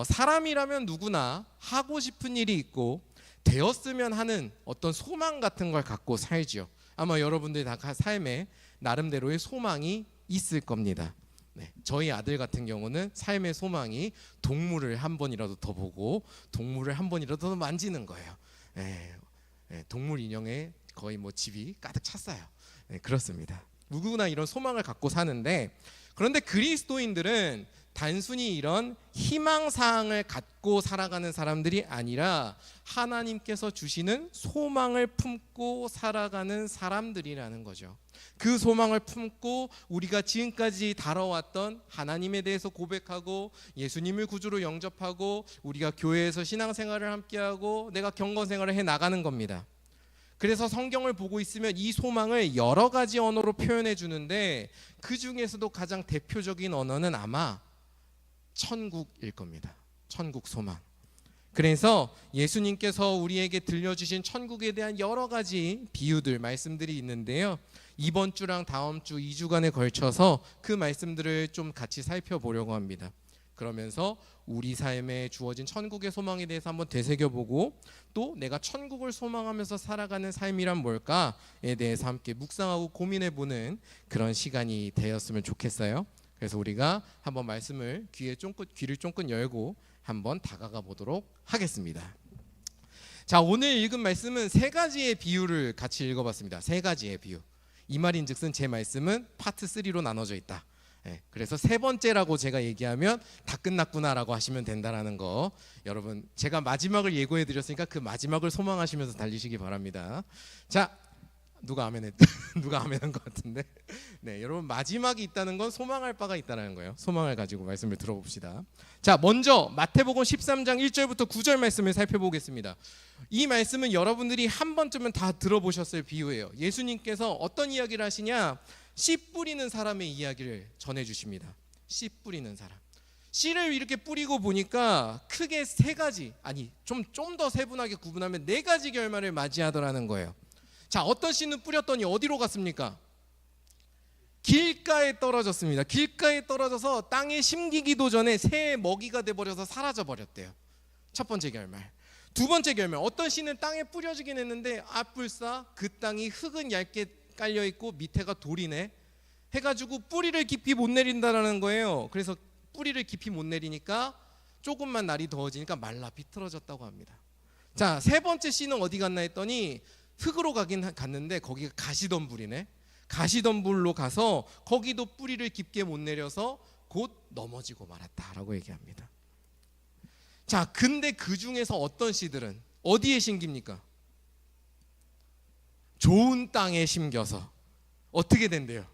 사람이라면 누구나 하고 싶은 일이 있고 되었으면 하는 어떤 소망 같은 걸 갖고 살지요. 아마 여러분들이 다 삶에 나름대로의 소망이 있을 겁니다. 네, 저희 아들 같은 경우는 삶의 소망이 동물을 한 번이라도 더 보고 동물을 한 번이라도 더 만지는 거예요. 동물 인형에 거의 집이 가득 찼어요. 그렇습니다. 누구나 이런 소망을 갖고 사는데, 그런데 그리스도인들은 단순히 이런 희망사항을 갖고 살아가는 사람들이 아니라 하나님께서 주시는 소망을 품고 살아가는 사람들이라는 거죠. 그 소망을 품고 우리가 지금까지 다뤄왔던 하나님에 대해서 고백하고 예수님을 구주로 영접하고 우리가 교회에서 신앙생활을 함께하고 내가 경건생활을 해나가는 겁니다. 그래서 성경을 보고 있으면 이 소망을 여러 가지 언어로 표현해 주는데, 그 중에서도 가장 대표적인 언어는 아마 천국일 겁니다. 천국 소망. 그래서 예수님께서 우리에게 들려주신 천국에 대한 여러 가지 비유들, 말씀들이 있는데요, 이번 주랑 다음 주 2주간에 걸쳐서 그 말씀들을 좀 같이 살펴보려고 합니다. 그러면서 우리 삶에 주어진 천국의 소망에 대해서 한번 되새겨보고, 또 내가 천국을 소망하면서 살아가는 삶이란 뭘까에 대해서 함께 묵상하고 고민해보는 그런 시간이 되었으면 좋겠어요. 그래서 우리가 한번 말씀을 귀를 쫑긋 열고 한번 다가가 보도록 하겠습니다. 자, 오늘 읽은 말씀은 세 가지의 비유를 같이 읽어봤습니다. 세 가지의 비유. 이 말인즉슨 제 말씀은 파트 3로 나눠져 있다. 그래서 세 번째라고 제가 얘기하면 다 끝났구나라고 하시면 된다라는 거, 여러분 제가 마지막을 예고해 드렸으니까 그 마지막을 소망하시면서 달리시기 바랍니다. 자, 누가 아멘했 누가 아멘한 것 같은데, 네, 여러분 마지막이 있다는 건 소망할 바가 있다는 거예요. 소망을 가지고 말씀을 들어봅시다. 자, 먼저 마태복음 13장 1절부터 9절 말씀을 살펴보겠습니다. 이 말씀은 여러분들이 한 번쯤은 다 들어보셨을 비유예요. 예수님께서 어떤 이야기를 하시냐, 씨 뿌리는 사람의 이야기를 전해주십니다. 씨 뿌리는 사람. 씨를 이렇게 뿌리고 보니까 크게 세 가지, 아니 좀 더 세분하게 구분하면 네 가지 결말을 맞이하더라는 거예요. 자, 어떤 씨는 뿌렸더니 어디로 갔습니까? 길가에 떨어졌습니다. 길가에 떨어져서 땅에 심기기도 전에 새의 먹이가 돼버려서 사라져버렸대요. 첫 번째 결말. 두 번째 결말, 어떤 씨는 땅에 뿌려지긴 했는데 앞불싸 그 땅이 흙은 얇게 깔려있고 밑에가 돌이네 해가지고 뿌리를 깊이 못 내린다는 거예요. 그래서 뿌리를 깊이 못 내리니까 조금만 날이 더워지니까 말라 비틀어졌다고 합니다. 자, 세 번째 씨는 어디 갔나 했더니 흙으로 갔는데 거기가 가시덤불이네. 가시덤불로 가서 거기도 뿌리를 깊게 못 내려서 곧 넘어지고 말았다라고 얘기합니다. 자, 근데 그 중에서 어떤 씨들은 어디에 심깁니까? 좋은 땅에 심겨서 어떻게 된대요?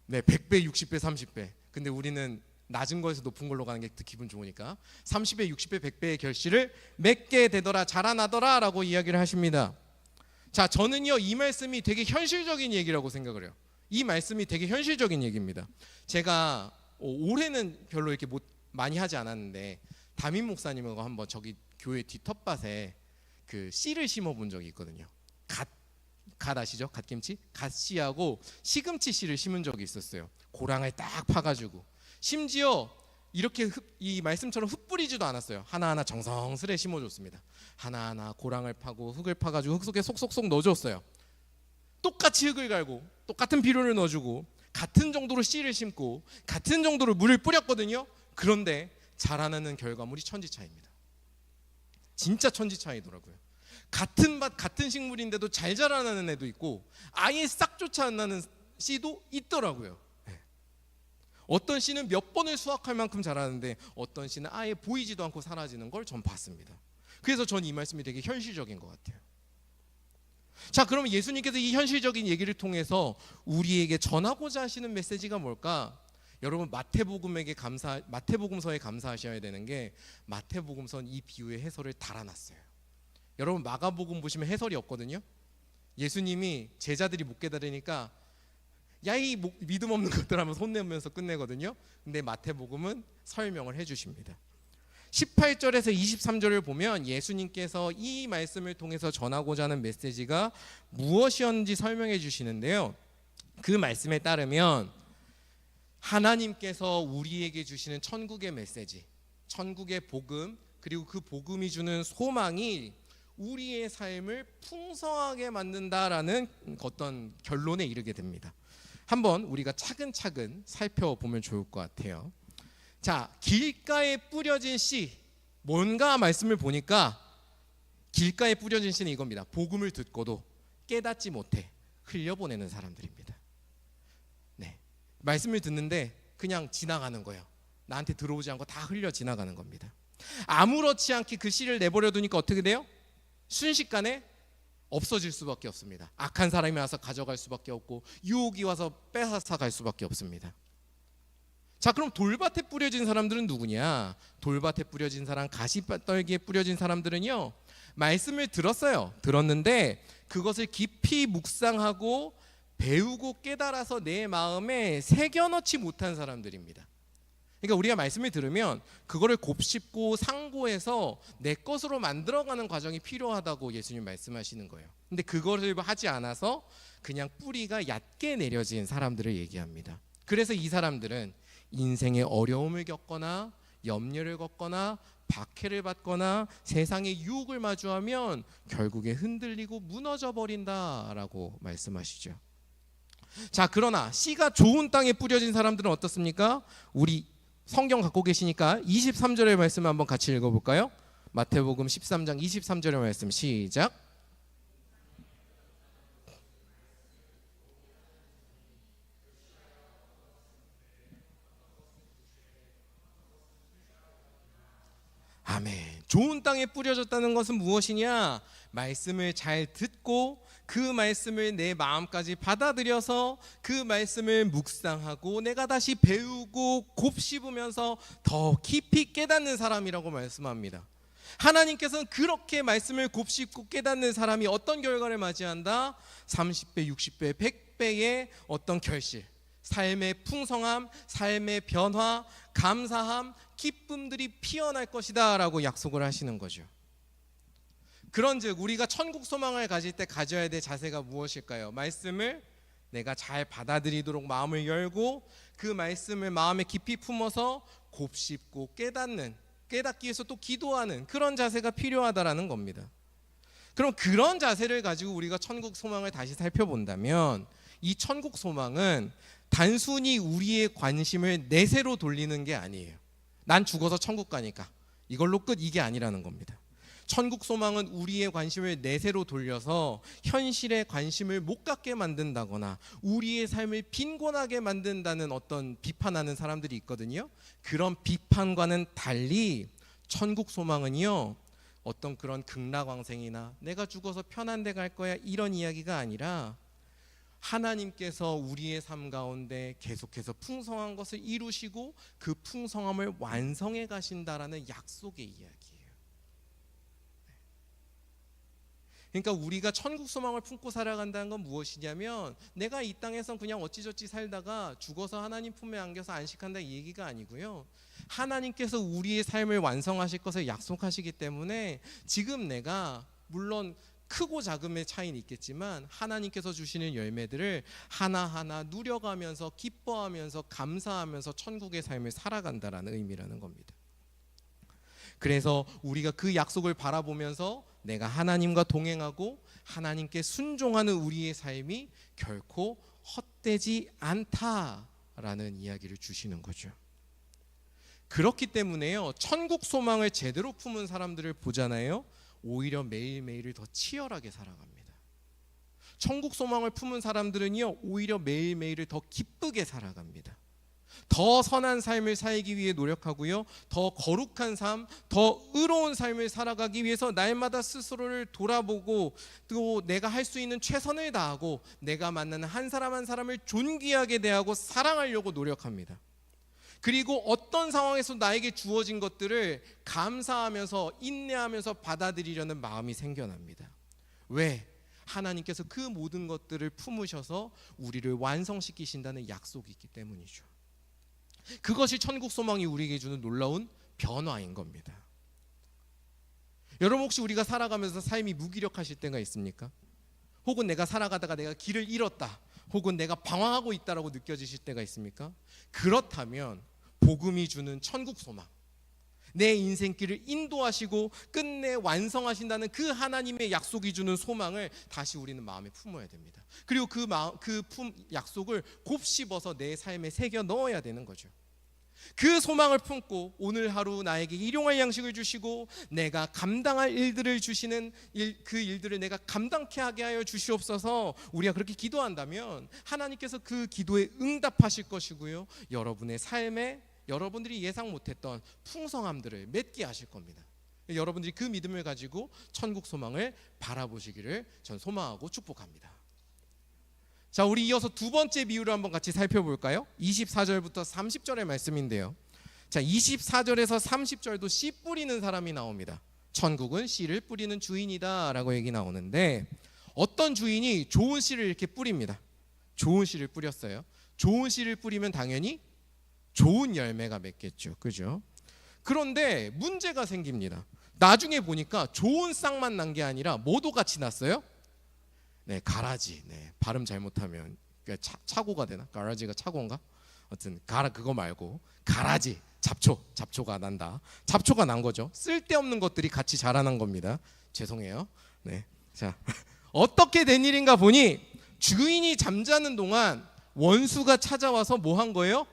네, 100배, 60배, 30배. 근데 우리는 낮은 거에서 높은 걸로 가는 게 기분 좋으니까 30배, 60배, 100배의 결실을 맺게 되더라, 자라나더라 라고 이야기를 하십니다. 자, 저는요 이 말씀이 되게 현실적인 얘기라고 생각을 해요. 이 말씀이 되게 현실적인 얘기입니다. 제가 올해는 별로 이렇게 많이 하지 않았는데 담임 목사님하고 한번 저기 교회 뒤텃밭에 그 씨를 심어본 적이 있거든요. 갓 아시죠? 갓김치? 갓씨하고 시금치 씨를 심은 적이 있었어요. 고랑을 딱 파가지고. 심지어 이렇게 이 말씀처럼 흙 뿌리지도 않았어요. 하나하나 정성스레 심어줬습니다. 하나하나 고랑을 파고 흙을 파가지고 흙 속에 속속속 넣어줬어요. 똑같이 흙을 갈고 똑같은 비료를 넣어주고 같은 정도로 씨를 심고 같은 정도로 물을 뿌렸거든요. 그런데 자라나는 결과물이 천지차이입니다. 진짜 천지차이더라고요. 같은 밭 같은 식물인데도 잘 자라나는 애도 있고 아예 싹조차 안 나는 씨도 있더라고요. 어떤 씨는 몇 번을 수확할 만큼 자라는데 어떤 씨는 아예 보이지도 않고 사라지는 걸 전 봤습니다. 그래서 전 이 말씀이 되게 현실적인 것 같아요. 자, 그러면 예수님께서 이 현실적인 얘기를 통해서 우리에게 전하고자 하시는 메시지가 뭘까? 여러분 마태복음서에 감사하셔야 되는 게 마태복음서는 이 비유의 해설을 달아놨어요. 여러분 마가복음 보시면 해설이 없거든요. 예수님이 제자들이 못 깨달으니까 야, 이 믿음 없는 것들 하면서 혼내면서 끝내거든요. 근데 마태복음은 설명을 해주십니다. 18절에서 23절을 보면 예수님께서 이 말씀을 통해서 전하고자 하는 메시지가 무엇이었는지 설명해 주시는데요. 그 말씀에 따르면 하나님께서 우리에게 주시는 천국의 메시지, 천국의 복음, 그리고 그 복음이 주는 소망이 우리의 삶을 풍성하게 만든다라는 어떤 결론에 이르게 됩니다. 한번 우리가 차근차근 살펴보면 좋을 것 같아요. 자, 길가에 뿌려진 씨, 뭔가 말씀을 보니까 길가에 뿌려진 씨는 이겁니다. 복음을 듣고도 깨닫지 못해 흘려보내는 사람들입니다. 네, 말씀을 듣는데 그냥 지나가는 거예요. 나한테 들어오지 않고 다 흘려 지나가는 겁니다. 아무렇지 않게 그 씨를 내버려 두니까 어떻게 돼요? 순식간에 없어질 수밖에 없습니다. 악한 사람이 와서 가져갈 수밖에 없고 유혹이 와서 뺏어서 갈 수밖에 없습니다. 자, 그럼 돌밭에 뿌려진 사람들은 누구냐? 돌밭에 뿌려진 사람, 가시떨기에 뿌려진 사람들은요, 말씀을 들었어요. 들었는데 그것을 깊이 묵상하고 배우고 깨달아서 내 마음에 새겨넣지 못한 사람들입니다. 그러니까 우리가 말씀을 들으면 그거를 곱씹고 상고해서 내 것으로 만들어가는 과정이 필요하다고 예수님 말씀하시는 거예요. 근데 그거를 하지 않아서 그냥 뿌리가 얕게 내려진 사람들을 얘기합니다. 그래서 이 사람들은 인생의 어려움을 겪거나 염려를 겪거나 박해를 받거나 세상의 유혹을 마주하면 결국에 흔들리고 무너져 버린다라고 말씀하시죠. 자, 그러나 씨가 좋은 땅에 뿌려진 사람들은 어떻습니까? 우리 성경 갖고 계시니까 23절의 말씀 한번 같이 읽어볼까요? 마태복음 13장 23절의 말씀 시작. 아멘. 좋은 땅에 뿌려졌다는 것은 무엇이냐? 말씀을 잘 듣고 그 말씀을 내 마음까지 받아들여서 그 말씀을 묵상하고 내가 다시 배우고 곱씹으면서 더 깊이 깨닫는 사람이라고 말씀합니다. 하나님께서는 그렇게 말씀을 곱씹고 깨닫는 사람이 어떤 결과를 맞이한다? 30배, 60배, 100배의 어떤 결실, 삶의 풍성함, 삶의 변화, 감사함, 기쁨들이 피어날 것이다 라고 약속을 하시는 거죠. 그런즉 우리가 천국 소망을 가질 때 가져야 될 자세가 무엇일까요? 말씀을 내가 잘 받아들이도록 마음을 열고 그 말씀을 마음에 깊이 품어서 곱씹고 깨닫기 위해서 또 기도하는 그런 자세가 필요하다라는 겁니다. 그럼 그런 자세를 가지고 우리가 천국 소망을 다시 살펴본다면 이 천국 소망은 단순히 우리의 관심을 내세로 돌리는 게 아니에요. 난 죽어서 천국 가니까 이걸로 끝, 이게 아니라는 겁니다. 천국 소망은 우리의 관심을 내세로 돌려서 현실에 관심을 못 갖게 만든다거나 우리의 삶을 빈곤하게 만든다는 어떤 비판하는 사람들이 있거든요. 그런 비판과는 달리 천국 소망은요, 어떤 그런 극락왕생이나 내가 죽어서 편한 데 갈 거야 이런 이야기가 아니라 하나님께서 우리의 삶 가운데 계속해서 풍성한 것을 이루시고 그 풍성함을 완성해 가신다라는 약속의 이야기예요. 그러니까 우리가 천국 소망을 품고 살아간다는 건 무엇이냐면 내가 이 땅에선 그냥 어찌저찌 살다가 죽어서 하나님 품에 안겨서 안식한다 이 얘기가 아니고요. 하나님께서 우리의 삶을 완성하실 것을 약속하시기 때문에 지금 내가 물론 크고 작음의 차이는 있겠지만 하나님께서 주시는 열매들을 하나하나 누려가면서 기뻐하면서 감사하면서 천국의 삶을 살아간다라는 의미라는 겁니다. 그래서 우리가 그 약속을 바라보면서 내가 하나님과 동행하고 하나님께 순종하는 우리의 삶이 결코 헛되지 않다라는 이야기를 주시는 거죠. 그렇기 때문에요, 천국 소망을 제대로 품은 사람들을 보잖아요. 오히려 매일매일을 더 치열하게 살아갑니다. 천국 소망을 품은 사람들은요, 오히려 매일매일을 더 기쁘게 살아갑니다. 더 선한 삶을 살기 위해 노력하고요, 더 거룩한 삶, 더 의로운 삶을 살아가기 위해서 날마다 스스로를 돌아보고 또 내가 할 수 있는 최선을 다하고 내가 만나는 한 사람 한 사람을 존귀하게 대하고 사랑하려고 노력합니다. 그리고 어떤 상황에서 나에게 주어진 것들을 감사하면서 인내하면서 받아들이려는 마음이 생겨납니다. 왜? 하나님께서 그 모든 것들을 품으셔서 우리를 완성시키신다는 약속이 있기 때문이죠. 그것이 천국 소망이 우리에게 주는 놀라운 변화인 겁니다. 여러분, 혹시 우리가 살아가면서 삶이 무기력하실 때가 있습니까? 혹은 내가 살아가다가 내가 길을 잃었다, 혹은 내가 방황하고 있다라고 느껴지실 때가 있습니까? 그렇다면 복음이 주는 천국 소망, 내 인생길을 인도하시고 끝내 완성하신다는 그 하나님의 약속이 주는 소망을 다시 우리는 마음에 품어야 됩니다. 그리고 그 약속을 곱씹어서 내 삶에 새겨 넣어야 되는 거죠. 그 소망을 품고 오늘 하루 나에게 일용할 양식을 주시고 내가 감당할 일들을 주시는 그 일들을 내가 감당케 하게 하여 주시옵소서. 우리가 그렇게 기도한다면 하나님께서 그 기도에 응답하실 것이고요, 여러분의 삶에 여러분들이 예상 못했던 풍성함들을 맺게 하실 겁니다. 여러분들이 그 믿음을 가지고 천국 소망을 바라보시기를 전 소망하고 축복합니다. 자, 우리 이어서 두 번째 비유를 한번 같이 살펴볼까요? 24절부터 30절의 말씀인데요. 자, 24절에서 30절도 씨 뿌리는 사람이 나옵니다. 천국은 씨를 뿌리는 주인이다 라고 얘기 나오는데, 어떤 주인이 좋은 씨를 이렇게 뿌립니다. 좋은 씨를 뿌렸어요. 좋은 씨를 뿌리면 당연히 좋은 열매가 맺겠죠, 그죠? 그런데 문제가 생깁니다. 나중에 보니까 좋은 싹만 난 게 아니라 뭐도 같이 났어요? 네, 가라지. 네, 발음 잘못하면 차고가 되나? 가라지가 차고인가? 어쨌든 그거 말고 가라지, 잡초가 난다. 잡초가 난 거죠. 쓸데없는 것들이 같이 자라난 겁니다. 죄송해요. 네, 자, 어떻게 된 일인가 보니 주인이 잠자는 동안 원수가 찾아와서 뭐 한 거예요?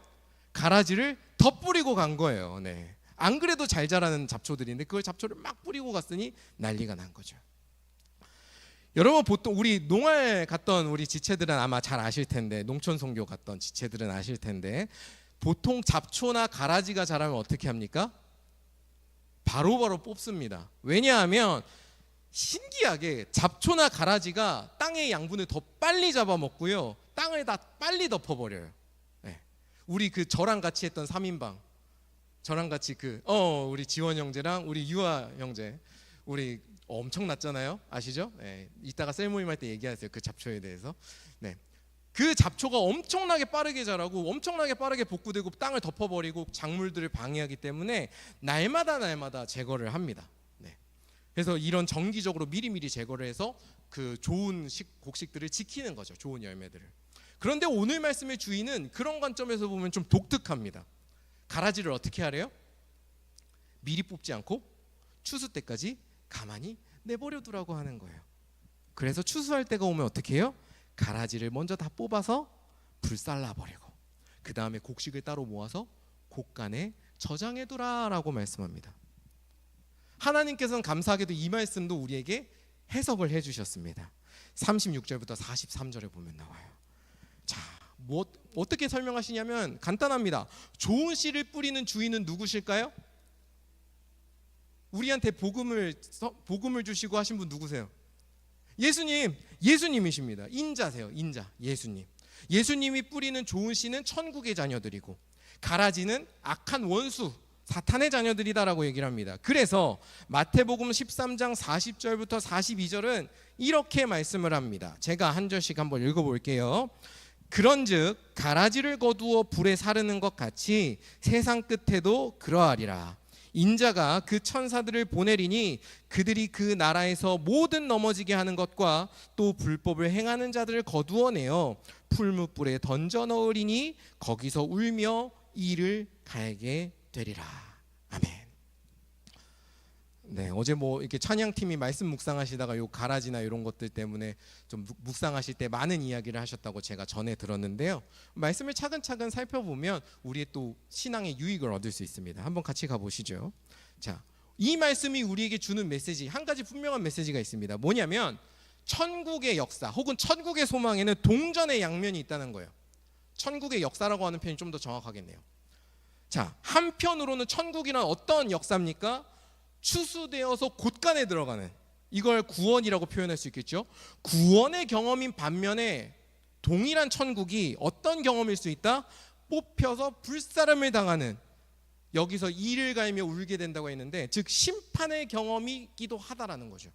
가라지를 더 뿌리고 간 거예요. 네, 안 그래도 잘 자라는 잡초들인데 그걸 잡초를 막 뿌리고 갔으니 난리가 난 거죠. 여러분, 보통 우리 농활 갔던 우리 지체들은 아마 잘 아실 텐데, 농촌 선교 갔던 지체들은 아실 텐데, 보통 잡초나 가라지가 자라면 어떻게 합니까? 바로바로 뽑습니다. 왜냐하면 신기하게 잡초나 가라지가 땅의 양분을 더 빨리 잡아먹고요, 땅을 다 빨리 덮어버려요. 네. 우리 그 저랑 같이 했던 3인방, 저랑 같이 우리 지원 형제랑 우리 유아 형제, 우리 엄청났잖아요. 아시죠? 네, 이따가 셀 모임할 때 얘기하세요. 그 잡초에 대해서. 네, 그 잡초가 엄청나게 빠르게 자라고 엄청나게 빠르게 복구되고 땅을 덮어버리고 작물들을 방해하기 때문에 날마다 제거를 합니다. 네, 그래서 이런 정기적으로 미리미리 제거를 해서 그 좋은 곡식들을 지키는 거죠. 좋은 열매들을. 그런데 오늘 말씀의 주인은 그런 관점에서 보면 좀 독특합니다. 가라지를 어떻게 하래요? 미리 뽑지 않고 추수 때까지 가만히 내버려 두라고 하는 거예요. 그래서 추수할 때가 오면 어떻게 해요? 가라지를 먼저 다 뽑아서 불살라 버리고 그 다음에 곡식을 따로 모아서 곡간에 저장해 두라라고 말씀합니다. 하나님께서는 감사하게도 이 말씀도 우리에게 해석을 해주셨습니다. 36절부터 43절에 보면 나와요. 자, 어떻게 설명하시냐면 간단합니다. 좋은 씨를 뿌리는 주인은 누구실까요? 우리한테 복음을 주시고 하신 분 누구세요? 예수님이십니다. 인자세요. 인자, 예수님이 뿌리는 좋은 씨는 천국의 자녀들이고 가라지는 악한 원수, 사탄의 자녀들이다라고 얘기를 합니다. 그래서 마태복음 13장 40절부터 42절은 이렇게 말씀을 합니다. 제가 한 절씩 한번 읽어볼게요. 그런즉 가라지를 거두어 불에 사르는 것 같이 세상 끝에도 그러하리라. 인자가 그 천사들을 보내리니 그들이 그 나라에서 모든 넘어지게 하는 것과 또 불법을 행하는 자들을 거두어내어 풀무불에 던져 넣으리니 거기서 울며 이를 갈게 되리라. 아멘. 네, 어제 이렇게 찬양팀이 말씀 묵상하시다가 요 가라지나 이런 것들 때문에 좀 묵상하실 때 많은 이야기를 하셨다고 제가 전에 들었는데요. 말씀을 차근차근 살펴보면 우리의 또 신앙의 유익을 얻을 수 있습니다. 한번 같이 가보시죠. 자, 이 말씀이 우리에게 주는 메시지, 한 가지 분명한 메시지가 있습니다. 뭐냐면 천국의 역사 혹은 천국의 소망에는 동전의 양면이 있다는 거예요. 천국의 역사라고 하는 표현이 좀 더 정확하겠네요. 자, 한편으로는 천국이란 어떤 역사입니까? 추수되어서 곳간에 들어가는, 이걸 구원이라고 표현할 수 있겠죠. 구원의 경험인 반면에 동일한 천국이 어떤 경험일 수 있다? 뽑혀서 불사름을 당하는, 여기서 이를 갈며 울게 된다고 했는데 즉 심판의 경험이기도 하다라는 거죠.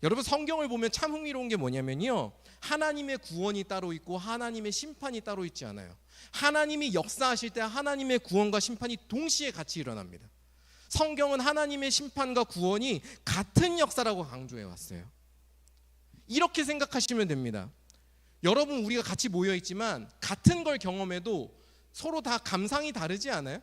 여러분, 성경을 보면 참 흥미로운 게 뭐냐면요, 하나님의 구원이 따로 있고 하나님의 심판이 따로 있지 않아요. 하나님이 역사하실 때 하나님의 구원과 심판이 동시에 같이 일어납니다. 성경은 하나님의 심판과 구원이 같은 역사라고 강조해 왔어요. 이렇게 생각하시면 됩니다. 여러분, 우리가 같이 모여 있지만 같은 걸 경험해도 서로 다 감상이 다르지 않아요?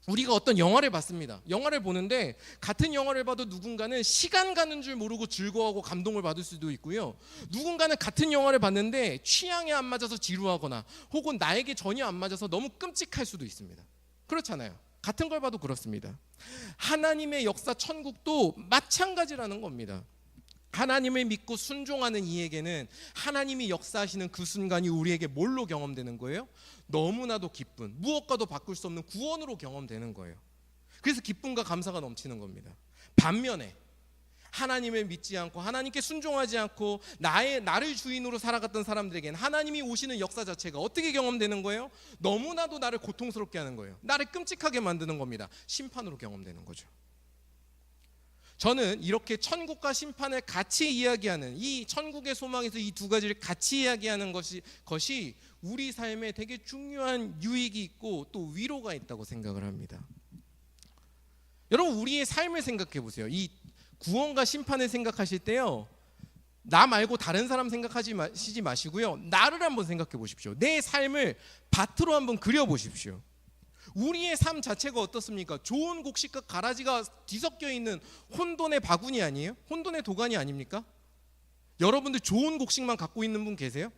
우리가 어떤 영화를 봤습니다. 영화를 보는데 같은 영화를 봐도 누군가는 시간 가는 줄 모르고 즐거워하고 감동을 받을 수도 있고요. 누군가는 같은 영화를 봤는데 취향에 안 맞아서 지루하거나 혹은 나에게 전혀 안 맞아서 너무 끔찍할 수도 있습니다. 그렇잖아요. 같은 걸 봐도 그렇습니다. 하나님의 역사 천국도 마찬가지라는 겁니다. 하나님을 믿고 순종하는 이에게는 하나님이 역사하시는 그 순간이 우리에게 뭘로 경험되는 거예요? 너무나도 기쁜, 무엇과도 바꿀 수 없는 구원으로 경험되는 거예요. 그래서 기쁨과 감사가 넘치는 겁니다. 반면에 하나님을 믿지 않고 하나님께 순종하지 않고 나를 주인으로 살아갔던 사람들에게는 하나님이 오시는 역사 자체가 어떻게 경험되는 거예요? 너무나도 나를 고통스럽게 하는 거예요. 나를 끔찍하게 만드는 겁니다. 심판으로 경험되는 거죠. 저는 이렇게 천국과 심판을 같이 이야기하는, 이 천국의 소망에서 이 두 가지를 같이 이야기하는 것이 우리 삶에 되게 중요한 유익이 있고 또 위로가 있다고 생각을 합니다. 여러분, 우리의 삶을 생각해 보세요. 이 구원과 심판을 생각하실 때요, 나 말고 다른 사람 생각하지 마시고요, 나를 한번 생각해 보십시오. 내 삶을 밭으로 한번 그려 보십시오. 우리의 삶 자체가 어떻습니까? 좋은 곡식과 가라지가 뒤섞여 있는 혼돈의 바구니 아니에요? 혼돈의 도가니 아닙니까? 여러분들 좋은 곡식만 갖고 있는 분 계세요?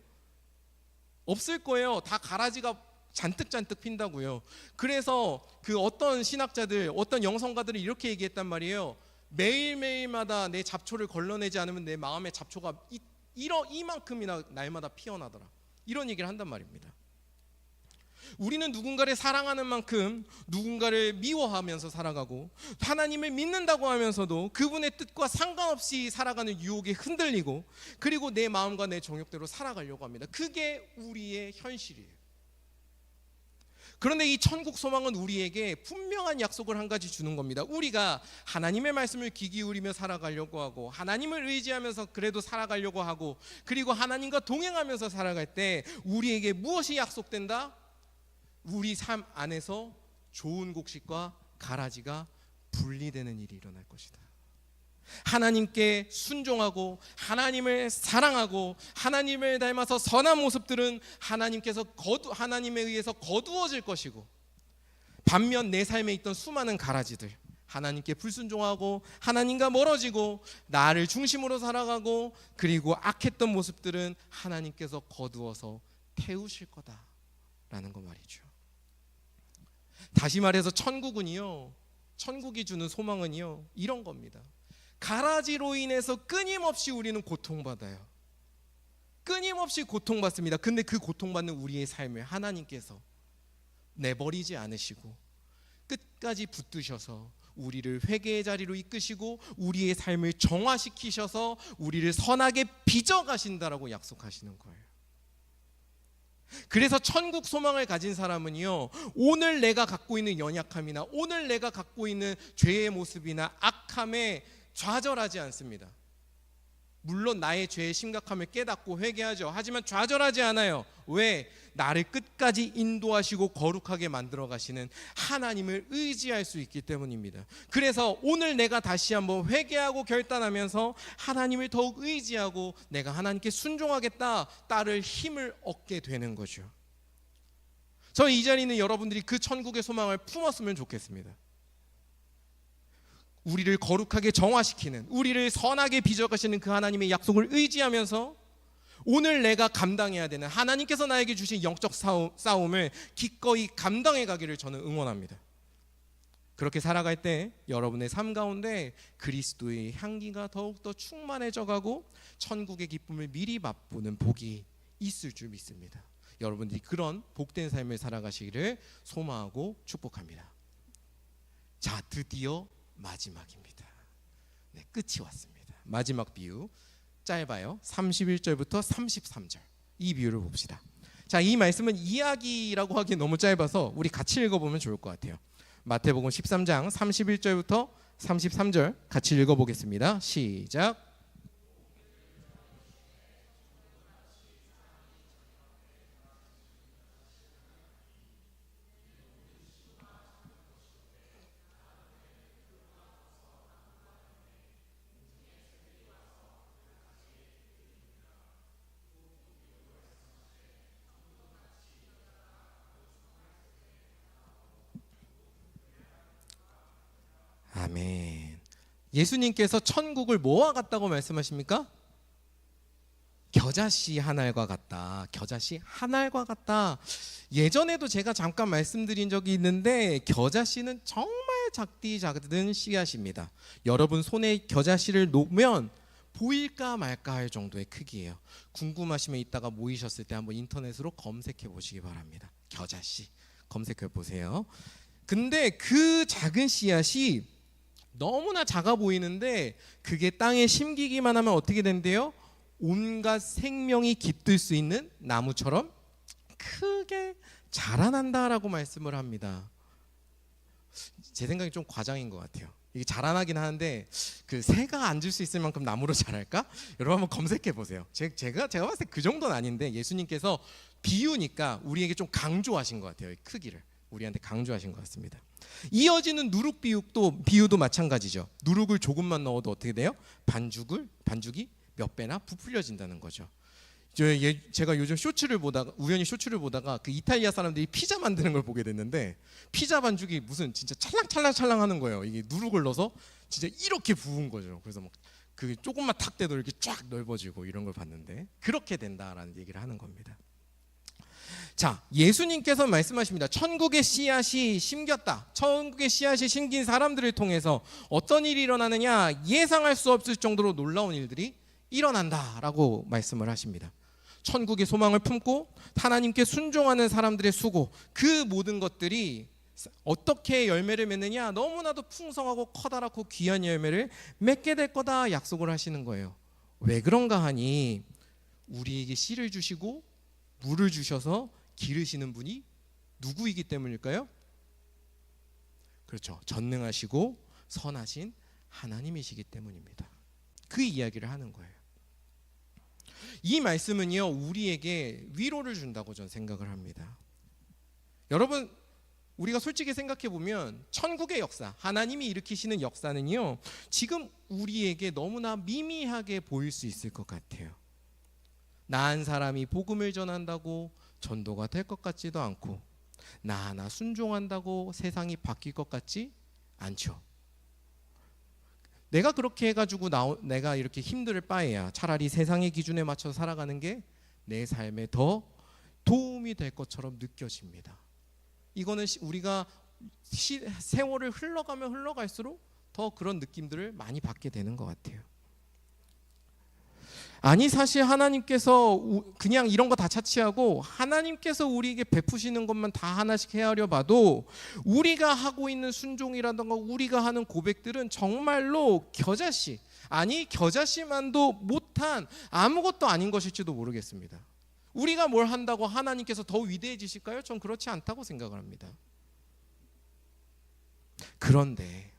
없을 거예요. 다 가라지가 잔뜩 핀다고요. 그래서 그 어떤 신학자들, 어떤 영성가들이 이렇게 얘기했단 말이에요. 매일매일마다 내 잡초를 걸러내지 않으면 내 마음의 잡초가 이만큼이나 날마다 피어나더라. 이런 얘기를 한단 말입니다. 우리는 누군가를 사랑하는 만큼 누군가를 미워하면서 살아가고, 하나님을 믿는다고 하면서도 그분의 뜻과 상관없이 살아가는 유혹에 흔들리고, 그리고 내 마음과 내 정욕대로 살아가려고 합니다. 그게 우리의 현실이에요. 그런데 이 천국 소망은 우리에게 분명한 약속을 한 가지 주는 겁니다. 우리가 하나님의 말씀을 귀 기울이며 살아가려고 하고, 하나님을 의지하면서 그래도 살아가려고 하고, 그리고 하나님과 동행하면서 살아갈 때 우리에게 무엇이 약속된다? 우리 삶 안에서 좋은 곡식과 가라지가 분리되는 일이 일어날 것이다. 하나님께 순종하고 하나님을 사랑하고 하나님을 닮아서 선한 모습들은 하나님에 의해서 거두어질 것이고, 반면 내 삶에 있던 수많은 가라지들, 하나님께 불순종하고 하나님과 멀어지고 나를 중심으로 살아가고 그리고 악했던 모습들은 하나님께서 거두어서 태우실 거다라는 거 말이죠. 다시 말해서 천국이 주는 소망은요, 이런 겁니다. 가라지로 인해서 끊임없이 우리는 고통받아요. 끊임없이 고통받습니다. 근데 그 고통받는 우리의 삶을 하나님께서 내버리지 않으시고 끝까지 붙드셔서 우리를 회개의 자리로 이끄시고 우리의 삶을 정화시키셔서 우리를 선하게 빚어가신다라고 약속하시는 거예요. 그래서 천국 소망을 가진 사람은요, 오늘 내가 갖고 있는 연약함이나 오늘 내가 갖고 있는 죄의 모습이나 악함에 좌절하지 않습니다. 물론 나의 죄의 심각함을 깨닫고 회개하죠. 하지만 좌절하지 않아요. 왜? 나를 끝까지 인도하시고 거룩하게 만들어 가시는 하나님을 의지할 수 있기 때문입니다. 그래서 오늘 내가 다시 한번 회개하고 결단하면서 하나님을 더욱 의지하고 내가 하나님께 순종하겠다 따를 힘을 얻게 되는 거죠. 저는 이 자리에 있는 여러분들이 그 천국의 소망을 품었으면 좋겠습니다. 우리를 거룩하게 정화시키는, 우리를 선하게 빚어가시는 그 하나님의 약속을 의지하면서 오늘 내가 감당해야 되는 하나님께서 나에게 주신 영적 싸움을 기꺼이 감당해 가기를 저는 응원합니다. 그렇게 살아갈 때 여러분의 삶 가운데 그리스도의 향기가 더욱더 충만해져 가고 천국의 기쁨을 미리 맛보는 복이 있을 줄 믿습니다. 여러분들이 그런 복된 삶을 살아가시기를 소망하고 축복합니다. 자, 드디어 마지막입니다. 네, 끝이 왔습니다. 마지막 비유 짧아요. 31절부터 33절 이 비유를 봅시다. 자, 이 말씀은 이야기라고 하기 너무 짧아서 우리 같이 읽어보면 좋을 것 같아요. 마태복음 13장 31절부터 33절 같이 읽어보겠습니다. 시작. 아멘. 예수님께서 천국을 뭐와 같다고 말씀하십니까? 겨자씨 한 알과 같다. 겨자씨 한 알과 같다. 예전에도 제가 잠깐 말씀드린 적이 있는데 겨자씨는 정말 작디 작은 씨앗입니다. 여러분 손에 겨자씨를 놓으면 보일까 말까 할 정도의 크기예요. 궁금하시면 이따가 모이셨을 때 한번 인터넷으로 검색해 보시기 바랍니다. 겨자씨 검색해 보세요. 근데 그 작은 씨앗이 너무나 작아 보이는데 그게 땅에 심기기만 하면 어떻게 된대요? 온갖 생명이 깃들 수 있는 나무처럼 크게 자라난다라고 말씀을 합니다. 제 생각이 좀 과장인 것 같아요. 이게 자라나긴 하는데 그 새가 앉을 수 있을 만큼 나무로 자랄까? 여러분 한번 검색해 보세요. 제가 봤을 때 그 정도는 아닌데 예수님께서 비유니까 우리에게 좀 강조하신 것 같아요. 이 크기를 우리한테 강조하신 것 같습니다. 이어지는 누룩 비유도 마찬가지죠. 누룩을 조금만 넣어도 어떻게 돼요? 반죽이 몇 배나 부풀려진다는 거죠. 제가 요즘 우연히 쇼츠를 보다가 그 이탈리아 사람들이 피자 만드는 걸 보게 됐는데 피자 반죽이 무슨 진짜 찰랑찰랑 하는 거예요. 이게 누룩을 넣어서 진짜 이렇게 부은 거죠. 그래서 막 그 조금만 탁 대도 이렇게 쫙 넓어지고 이런 걸 봤는데 그렇게 된다라는 얘기를 하는 겁니다. 자, 예수님께서 말씀하십니다. 천국의 씨앗이 심겼다. 천국의 씨앗이 심긴 사람들을 통해서 어떤 일이 일어나느냐? 예상할 수 없을 정도로 놀라운 일들이 일어난다라고 말씀을 하십니다. 천국의 소망을 품고 하나님께 순종하는 사람들의 수고, 그 모든 것들이 어떻게 열매를 맺느냐? 너무나도 풍성하고 커다랗고 귀한 열매를 맺게 될 거다 약속을 하시는 거예요. 왜 그런가 하니 우리에게 씨를 주시고 물을 주셔서 기르시는 분이 누구이기 때문일까요? 그렇죠. 전능하시고 선하신 하나님이시기 때문입니다. 그 이야기를 하는 거예요. 이 말씀은요, 우리에게 위로를 준다고 저는 생각을 합니다. 여러분, 우리가 솔직히 생각해 보면 천국의 역사, 하나님이 일으키시는 역사는요, 지금 우리에게 너무나 미미하게 보일 수 있을 것 같아요. 나한 사람이 복음을 전한다고 전도가 될 것 같지도 않고, 나 하나 순종한다고 세상이 바뀔 것 같지 않죠. 내가 그렇게 해가지고 내가 이렇게 힘들 바에야 차라리 세상의 기준에 맞춰 살아가는 게 내 삶에 더 도움이 될 것처럼 느껴집니다. 이거는 우리가 세월을 흘러가면 흘러갈수록 더 그런 느낌들을 많이 받게 되는 것 같아요. 아니, 사실 하나님께서 그냥 이런 거 다 차치하고 하나님께서 우리에게 베푸시는 것만 다 하나씩 헤아려 봐도 우리가 하고 있는 순종이라든가 우리가 하는 고백들은 정말로 겨자씨만도 못한 아무것도 아닌 것일지도 모르겠습니다. 우리가 뭘 한다고 하나님께서 더 위대해지실까요? 전 그렇지 않다고 생각을 합니다. 그런데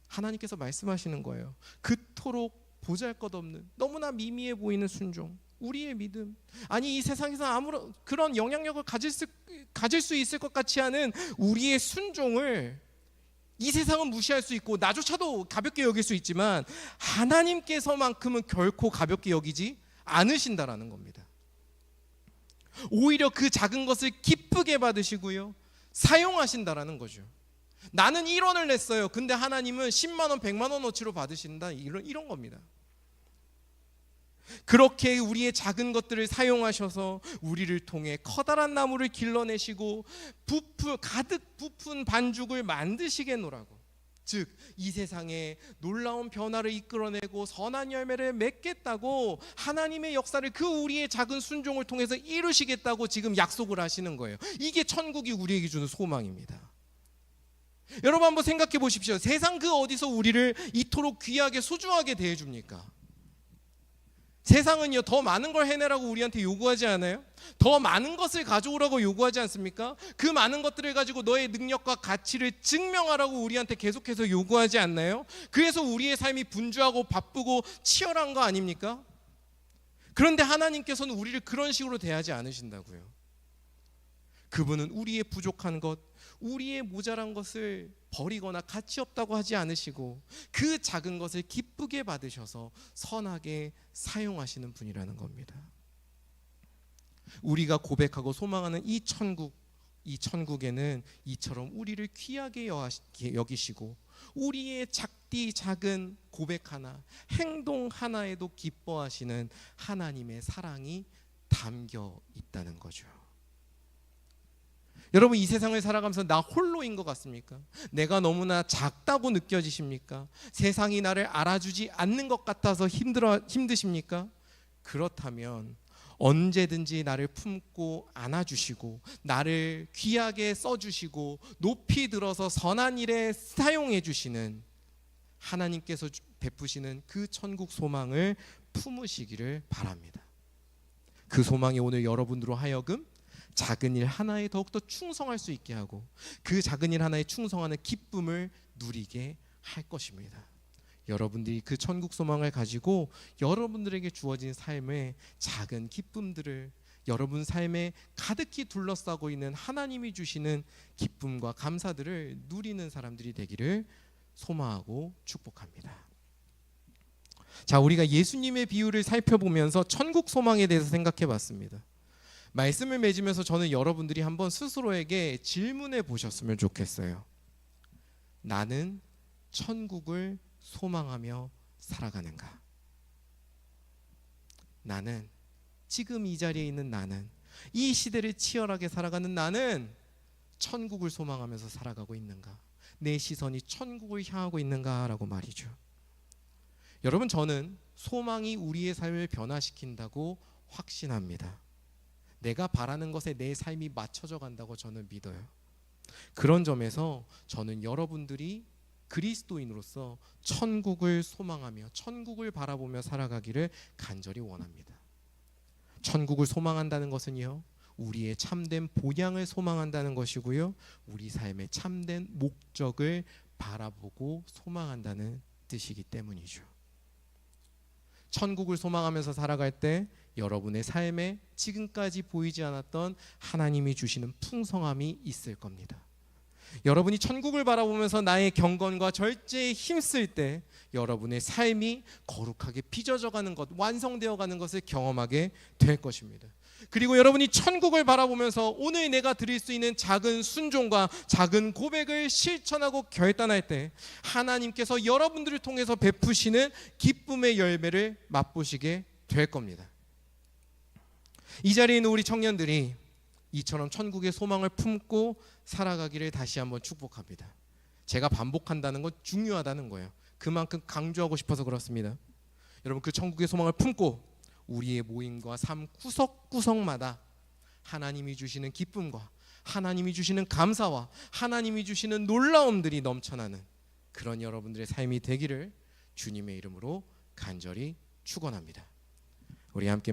하나님께서 말씀하시는 거예요. 그토록 보잘것없는 너무나 미미해 보이는 순종, 우리의 믿음, 아니 이 세상에서 아무런 그런 영향력을 가질 수 있을 것 같지 않은 우리의 순종을 이 세상은 무시할 수 있고 나조차도 가볍게 여길 수 있지만 하나님께서만큼은 결코 가볍게 여기지 않으신다라는 겁니다. 오히려 그 작은 것을 기쁘게 받으시고요, 사용하신다라는 거죠. 나는 1원을 냈어요. 근데 하나님은 10만 원, 100만 원어치로 받으신다. 이런 겁니다. 그렇게 우리의 작은 것들을 사용하셔서 우리를 통해 커다란 나무를 길러내시고 가득 부푼 반죽을 만드시겠노라고. 즉 이 세상에 놀라운 변화를 이끌어내고 선한 열매를 맺겠다고 하나님의 역사를 그 우리의 작은 순종을 통해서 이루시겠다고 지금 약속을 하시는 거예요. 이게 천국이 우리에게 주는 소망입니다. 여러분 한번 생각해 보십시오. 세상 그 어디서 우리를 이토록 귀하게 소중하게 대해줍니까? 세상은요, 더 많은 걸 해내라고 우리한테 요구하지 않아요? 더 많은 것을 가져오라고 요구하지 않습니까? 그 많은 것들을 가지고 너의 능력과 가치를 증명하라고 우리한테 계속해서 요구하지 않나요? 그래서 우리의 삶이 분주하고 바쁘고 치열한 거 아닙니까? 그런데 하나님께서는 우리를 그런 식으로 대하지 않으신다고요. 그분은 우리의 부족한 것, 우리의 모자란 것을 버리거나 가치 없다고 하지 않으시고 그 작은 것을 기쁘게 받으셔서 선하게 사용하시는 분이라는 겁니다. 우리가 고백하고 소망하는 이 천국, 이 천국에는 이처럼 우리를 귀하게 여기시고 우리의 작디 작은 고백 하나, 행동 하나에도 기뻐하시는 하나님의 사랑이 담겨 있다는 거죠. 여러분, 이 세상을 살아가면서 나 홀로인 것 같습니까? 내가 너무나 작다고 느껴지십니까? 세상이 나를 알아주지 않는 것 같아서 힘드십니까? 그렇다면 언제든지 나를 품고 안아주시고 나를 귀하게 써주시고 높이 들어서 선한 일에 사용해 주시는 하나님께서 베푸시는 그 천국 소망을 품으시기를 바랍니다. 그 소망이 오늘 여러분으로 하여금 작은 일 하나에 더욱더 충성할 수 있게 하고 그 작은 일 하나에 충성하는 기쁨을 누리게 할 것입니다. 여러분들이 그 천국 소망을 가지고 여러분들에게 주어진 삶의 작은 기쁨들을, 여러분 삶에 가득히 둘러싸고 있는 하나님이 주시는 기쁨과 감사들을 누리는 사람들이 되기를 소망하고 축복합니다. 자, 우리가 예수님의 비유를 살펴보면서 천국 소망에 대해서 생각해 봤습니다. 말씀을 맺으면서 저는 여러분들이 한번 스스로에게 질문해 보셨으면 좋겠어요. 나는 천국을 소망하며 살아가는가? 나는, 지금 이 자리에 있는 나는, 이 시대를 치열하게 살아가는 나는 천국을 소망하면서 살아가고 있는가? 내 시선이 천국을 향하고 있는가라고 말이죠. 여러분, 저는 소망이 우리의 삶을 변화시킨다고 확신합니다. 내가 바라는 것에 내 삶이 맞춰져 간다고 저는 믿어요. 그런 점에서 저는 여러분들이 그리스도인으로서 천국을 소망하며 천국을 바라보며 살아가기를 간절히 원합니다. 천국을 소망한다는 것은요, 우리의 참된 본향을 소망한다는 것이고요, 우리 삶의 참된 목적을 바라보고 소망한다는 뜻이기 때문이죠. 천국을 소망하면서 살아갈 때 여러분의 삶에 지금까지 보이지 않았던 하나님이 주시는 풍성함이 있을 겁니다. 여러분이 천국을 바라보면서 나의 경건과 절제에 힘쓸 때 여러분의 삶이 거룩하게 빚어져 가는 것, 완성되어 가는 것을 경험하게 될 것입니다. 그리고 여러분이 천국을 바라보면서 오늘 내가 드릴 수 있는 작은 순종과 작은 고백을 실천하고 결단할 때 하나님께서 여러분들을 통해서 베푸시는 기쁨의 열매를 맛보시게 될 겁니다. 이 자리에 있는 우리 청년들이 이처럼 천국의 소망을 품고 살아가기를 다시 한번 축복합니다. 제가 반복한다는 건 중요하다는 거예요. 그만큼 강조하고 싶어서 그렇습니다. 여러분, 그 천국의 소망을 품고 우리의 모임과 삶 구석구석마다 하나님이 주시는 기쁨과 하나님이 주시는 감사와 하나님이 주시는 놀라움들이 넘쳐나는 그런 여러분들의 삶이 되기를 주님의 이름으로 간절히 축원합니다. 우리 함께